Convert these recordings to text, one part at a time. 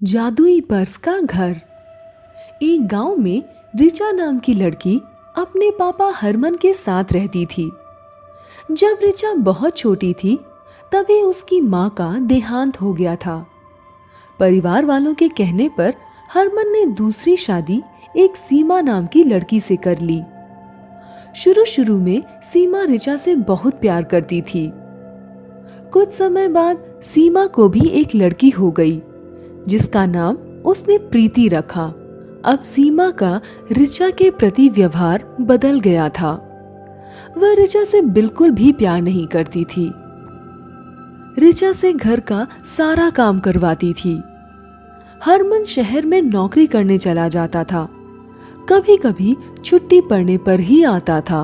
जादुई पर्स का घर। एक गांव में रिचा नाम की लड़की अपने पापा हरमन के साथ रहती थी। जब रिचा बहुत छोटी थी तभी उसकी माँ का देहांत हो गया था। परिवार वालों के कहने पर हरमन ने दूसरी शादी एक सीमा नाम की लड़की से कर ली। शुरू शुरू में सीमा रिचा से बहुत प्यार करती थी। कुछ समय बाद सीमा को भी एक लड़की हो गई जिसका नाम उसने प्रीति रखा। अब सीमा का रिचा के प्रति व्यवहार बदल गया था। वह रिचा से बिल्कुल भी प्यार नहीं करती थी। रिचा से घर का सारा काम करवाती थी। हरमन शहर में नौकरी करने चला जाता था। कभी कभी छुट्टी पड़ने पर ही आता था।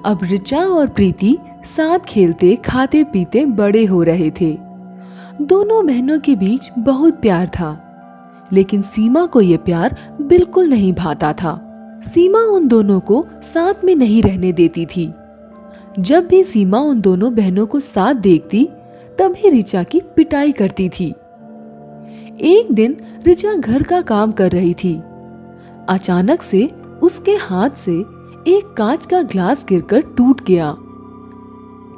अब रिचा और प्रीति साथ खेलते खाते पीते बड़े हो रहे थे। दोनों बहनों के बीच बहुत प्यार था, लेकिन सीमा को यह प्यार बिल्कुल नहीं भाता था। सीमा उन दोनों को साथ में नहीं रहने देती थी। जब भी सीमा उन दोनों बहनों को साथ देखती तभी रिचा की पिटाई करती थी। एक दिन रिचा घर का काम कर रही थी। अचानक से उसके हाथ से एक कांच का ग्लास गिरकर टूट गया।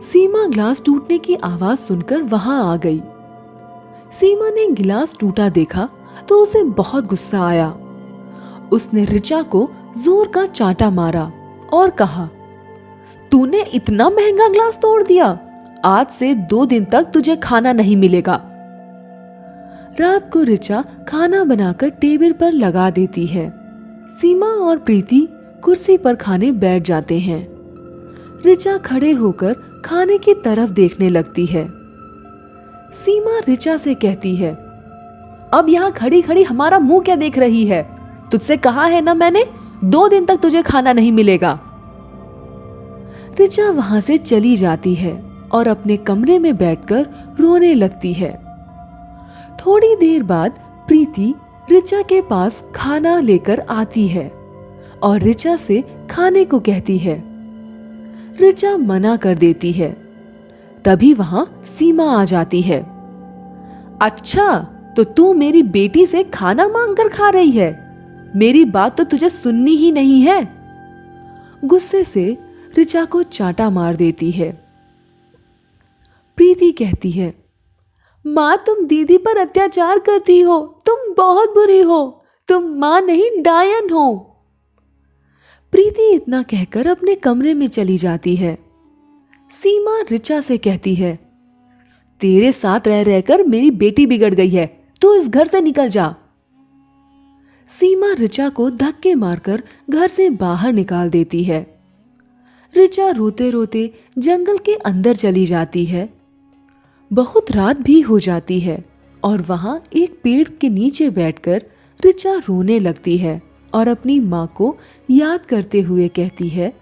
सीमा ग्लास टूटने की आवाज सुनकर वहां आ गई। सीमा ने गिलास टूटा देखा तो उसे बहुत गुस्सा आया। उसने रिचा को जोर का चांटा मारा और कहा, तूने इतना महंगा ग्लास तोड़ दिया, आज से 2 दिन तक तुझे खाना नहीं मिलेगा। रात को रिचा खाना बनाकर टेबल पर लगा देती है। सीमा और प्रीति कुर्सी पर खाने बैठ जाते हैं। रिचा खड़े होकर खाने की तरफ देखने लगती है। सीमा रिचा से कहती है, अब यहाँ खड़ी खड़ी हमारा मुंह क्या देख रही है? तुझसे कहा है ना मैंने, 2 दिन तक तुझे खाना नहीं मिलेगा। रिचा वहां से चली जाती है और अपने कमरे में बैठकर रोने लगती है। थोड़ी देर बाद प्रीति रिचा के पास खाना लेकर आती है और रिचा से खाने को कहती है। रिचा मना कर देती है। तभी वहां सीमा आ जाती है। अच्छा, तो तू मेरी बेटी से खाना मांगकर खा रही है? मेरी बात तो तुझे सुननी ही नहीं है। गुस्से से रिचा को चांटा मार देती है। प्रीति कहती है, माँ तुम दीदी पर अत्याचार करती हो, तुम बहुत बुरी हो, तुम माँ नहीं डायन हो। प्रीति इतना कहकर अपने कमरे में चली जाती है। सीमा रिचा से कहती है, तेरे साथ रह रहकर मेरी बेटी बिगड़ गई है, तू इस घर से निकल जा। सीमा रिचा को धक्के मारकर घर से बाहर निकाल देती है। रिचा रोते रोते जंगल के अंदर चली जाती है। बहुत रात भी हो जाती है और वहां एक पेड़ के नीचे बैठकर रिचा रोने लगती है और अपनी माँ को याद करते हुए कहती है,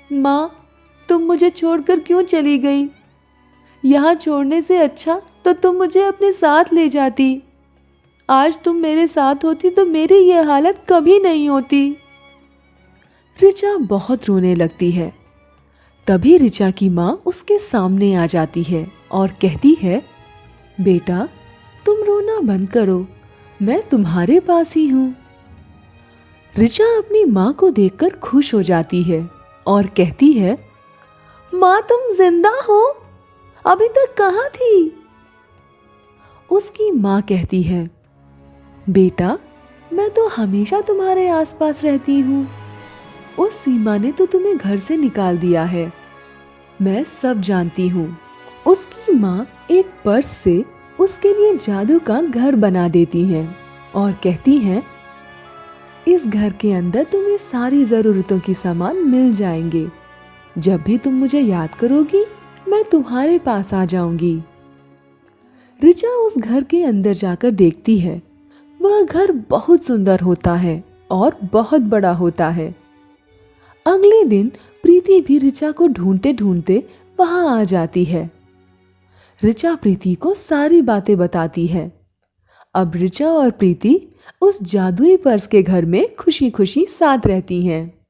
माँ तुम मुझे छोड़कर क्यों चली गई? यहाँ छोड़ने से अच्छा तो तुम मुझे अपने साथ ले जाती। आज तुम मेरे साथ होती तो मेरी यह हालत कभी नहीं होती। रिचा बहुत रोने लगती है। तभी रिचा की माँ उसके सामने आ जाती है और कहती है, बेटा तुम रोना बंद करो, मैं तुम्हारे पास ही हूँ। रिचा अपनी माँ को देखकर खुश हो जाती है और कहती है, माँ तुम जिंदा हो, अभी तक कहाँ थी? उसकी माँ कहती है, बेटा मैं तो हमेशा तुम्हारे आसपास रहती हूँ। उस सीमा ने तो तुम्हें घर से निकाल दिया है, मैं सब जानती हूँ। उसकी माँ एक पर्स से उसके लिए जादू का घर बना देती है और कहती है, इस घर के अंदर तुम्हें सारी जरूरतों की सामान मिल जाएंगे। जब भी तुम मुझे याद करोगी मैं तुम्हारे पास आ जाऊंगी। रिचा उस घर के अंदर जाकर देखती है। वह घर बहुत सुंदर होता है और बहुत बड़ा होता है। अगले दिन प्रीति भी रिचा को ढूंढते ढूंढते वहां आ जाती है। रिचा प्रीति को सारी बातें बताती है। अब रिचा और प्रीति उस जादुई पर्स के घर में खुशी खुशी साथ रहती हैं।